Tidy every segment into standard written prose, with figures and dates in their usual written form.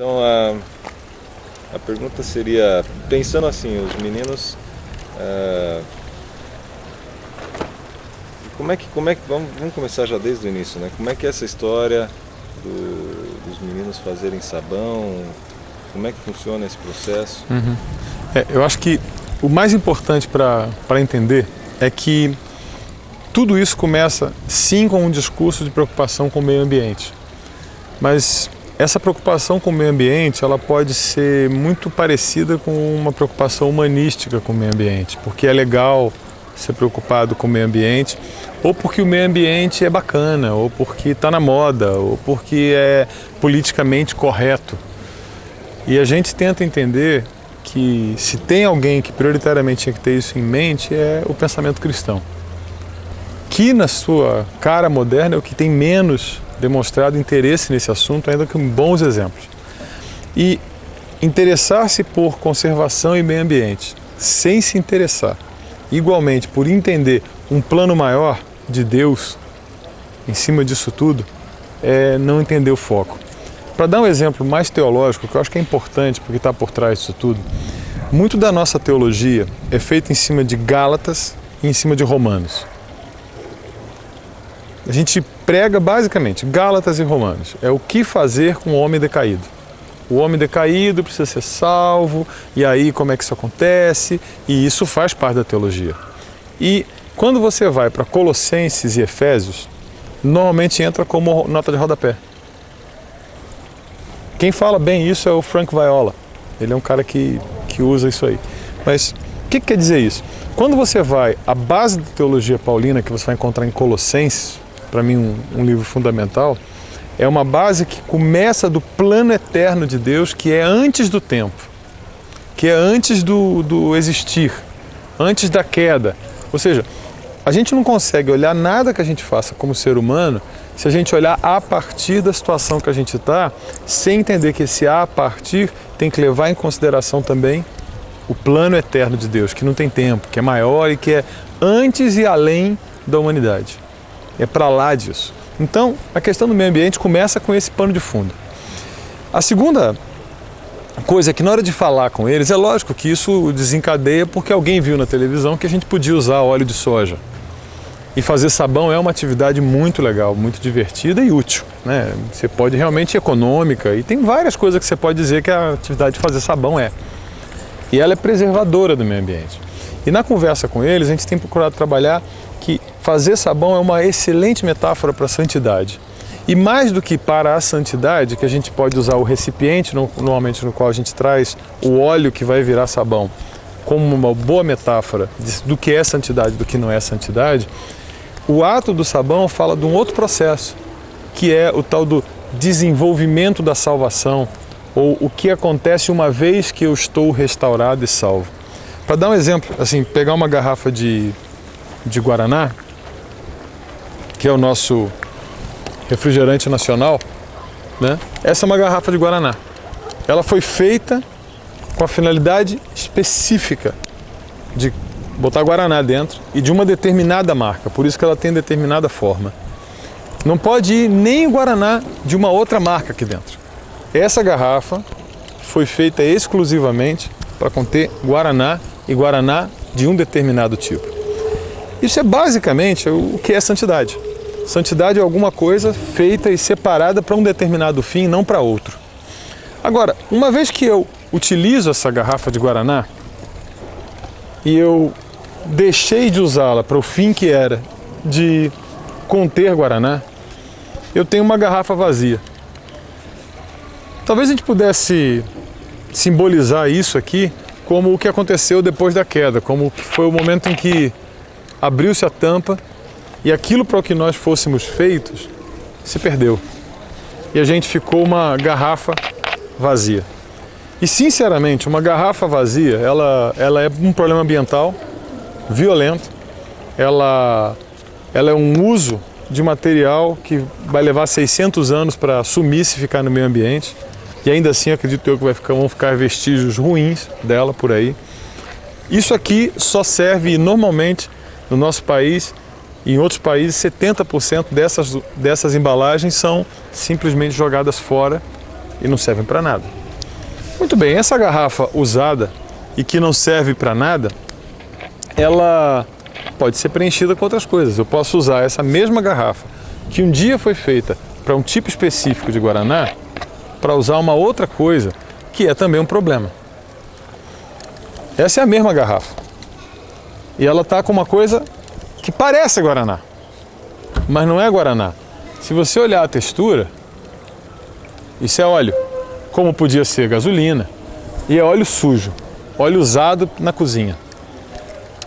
Então a pergunta seria, pensando assim, os meninos, vamos começar já desde o início, né? Como é que é essa história dos meninos fazerem sabão? Como é que funciona esse processo? Eu acho que o mais importante para entender é que tudo isso começa sim com um discurso de preocupação com o meio ambiente, mas essa preocupação com o meio ambiente ela pode ser muito parecida com uma preocupação humanística com o meio ambiente, porque é legal ser preocupado com o meio ambiente, ou porque o meio ambiente é bacana, ou porque está na moda, ou porque é politicamente correto. E a gente tenta entender que se tem alguém que prioritariamente tinha que ter isso em mente é o pensamento cristão, que na sua cara moderna é o que tem menos demonstrado interesse nesse assunto, ainda com bons exemplos. E interessar-se por conservação e meio ambiente, sem se interessar igualmente por entender um plano maior de Deus em cima disso tudo, é não entender o foco. Para dar um exemplo mais teológico, que eu acho que é importante porque está por trás disso tudo, muito da nossa teologia é feita em cima de Gálatas e em cima de Romanos. A gente prega basicamente Gálatas e Romanos. É o que fazer com o homem decaído. O homem decaído precisa ser salvo, e aí como é que isso acontece? E isso faz parte da teologia. E quando você vai para Colossenses e Efésios, normalmente entra como nota de rodapé. Quem fala bem isso é o Frank Viola. Ele é um cara que usa isso aí. Mas o que quer dizer isso? Quando você vai à base da teologia paulina, que você vai encontrar em Colossenses, para mim um livro fundamental, é uma base que começa do plano eterno de Deus, que é antes do tempo, que é antes do existir, antes da queda. Ou seja, a gente não consegue olhar nada que a gente faça como ser humano se a gente olhar a partir da situação que a gente está, sem entender que esse a partir tem que levar em consideração também o plano eterno de Deus, que não tem tempo, que é maior e que é antes e além da humanidade. É para lá disso. Então, a questão do meio ambiente começa com esse pano de fundo. A segunda coisa é que na hora de falar com eles, é lógico que isso desencadeia porque alguém viu na televisão que a gente podia usar óleo de soja. E fazer sabão é uma atividade muito legal, muito divertida e útil, né? Você pode realmente econômica e tem várias coisas que você pode dizer que a atividade de fazer sabão é. E ela é preservadora do meio ambiente. E na conversa com eles, a gente tem procurado trabalhar que fazer sabão é uma excelente metáfora para a santidade. E mais do que para a santidade, que a gente pode usar o recipiente normalmente no qual a gente traz o óleo que vai virar sabão como uma boa metáfora do que é santidade, do que não é santidade, o ato do sabão fala de um outro processo, que é o tal do desenvolvimento da salvação, ou o que acontece uma vez que eu estou restaurado e salvo. Para dar um exemplo, assim, pegar uma garrafa de Guaraná, que é o nosso refrigerante nacional, né? Essa é uma garrafa de Guaraná. Ela foi feita com a finalidade específica de botar Guaraná dentro e de uma determinada marca, por isso que ela tem determinada forma. Não pode ir nem o Guaraná de uma outra marca aqui dentro. Essa garrafa foi feita exclusivamente para conter Guaraná e Guaraná de um determinado tipo. Isso é basicamente o que é santidade. Santidade é alguma coisa feita e separada para um determinado fim, não para outro. Agora, uma vez que eu utilizo essa garrafa de Guaraná e eu deixei de usá-la para o fim que era de conter Guaraná, eu tenho uma garrafa vazia. Talvez a gente pudesse simbolizar isso aqui como o que aconteceu depois da queda, como foi o momento em que abriu-se a tampa e aquilo para o que nós fôssemos feitos se perdeu. E a gente ficou uma garrafa vazia. E sinceramente, uma garrafa vazia, ela é um problema ambiental violento, ela é um uso de material que vai levar 600 anos para sumir se ficar no meio ambiente, e ainda assim acredito eu que vão ficar vestígios ruins dela por aí. Isso aqui só serve normalmente no nosso país e em outros países 70% dessas embalagens são simplesmente jogadas fora e não servem para nada. Muito bem, essa garrafa usada e que não serve para nada, ela pode ser preenchida com outras coisas. Eu posso usar essa mesma garrafa que um dia foi feita para um tipo específico de guaraná para usar uma outra coisa que é também um problema. Essa é a mesma garrafa e ela está com uma coisa que parece guaraná, mas não é guaraná. Se você olhar a textura, isso é óleo, como podia ser gasolina, e é óleo sujo, óleo usado na cozinha.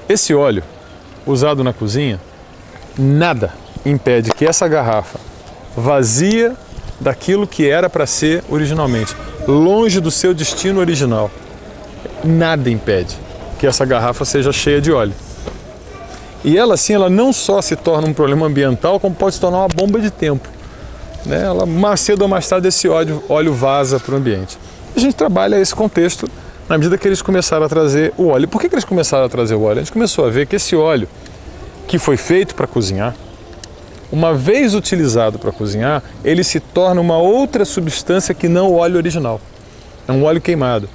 Esse óleo usado na cozinha, nada impede que essa garrafa vazia daquilo que era para ser originalmente, longe do seu destino original, nada impede que essa garrafa seja cheia de óleo. E ela assim, ela não só se torna um problema ambiental, como pode se tornar uma bomba de tempo, né? Ela, mais cedo ou mais tarde, esse óleo vaza para o ambiente. A gente trabalha esse contexto na medida que eles começaram a trazer o óleo. Por que eles começaram a trazer o óleo? A gente começou a ver que esse óleo que foi feito para cozinhar, uma vez utilizado para cozinhar, ele se torna uma outra substância que não o óleo original. É um óleo queimado.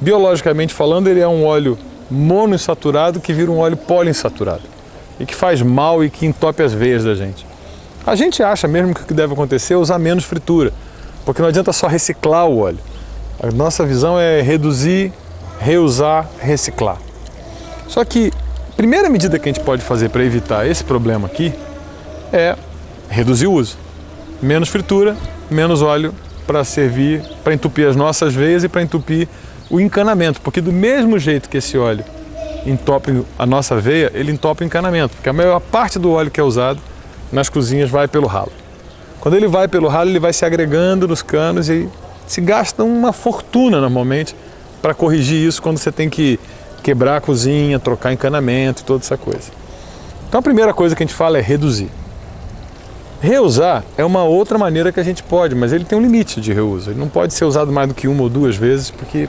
Biologicamente falando, ele é um óleo monoinsaturado que vira um óleo poliinsaturado e que faz mal e que entope as veias da gente. A gente acha mesmo que o que deve acontecer é usar menos fritura, porque não adianta só reciclar o óleo. A nossa visão é reduzir, reusar, reciclar. Só que a primeira medida que a gente pode fazer para evitar esse problema aqui é reduzir o uso. Menos fritura, menos óleo para servir, para entupir as nossas veias e para entupir o encanamento, porque do mesmo jeito que esse óleo entope a nossa veia, ele entope o encanamento, porque a maior parte do óleo que é usado nas cozinhas vai pelo ralo. Quando ele vai pelo ralo, ele vai se agregando nos canos e se gasta uma fortuna normalmente para corrigir isso quando você tem que quebrar a cozinha, trocar encanamento e toda essa coisa. Então a primeira coisa que a gente fala é reduzir. Reusar é uma outra maneira que a gente pode, mas ele tem um limite de reuso. Ele não pode ser usado mais do que uma ou duas vezes, porque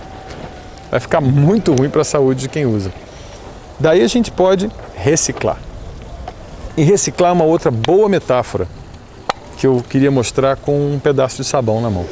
vai ficar muito ruim para a saúde de quem usa. Daí a gente pode reciclar. E reciclar é uma outra boa metáfora que eu queria mostrar com um pedaço de sabão na mão.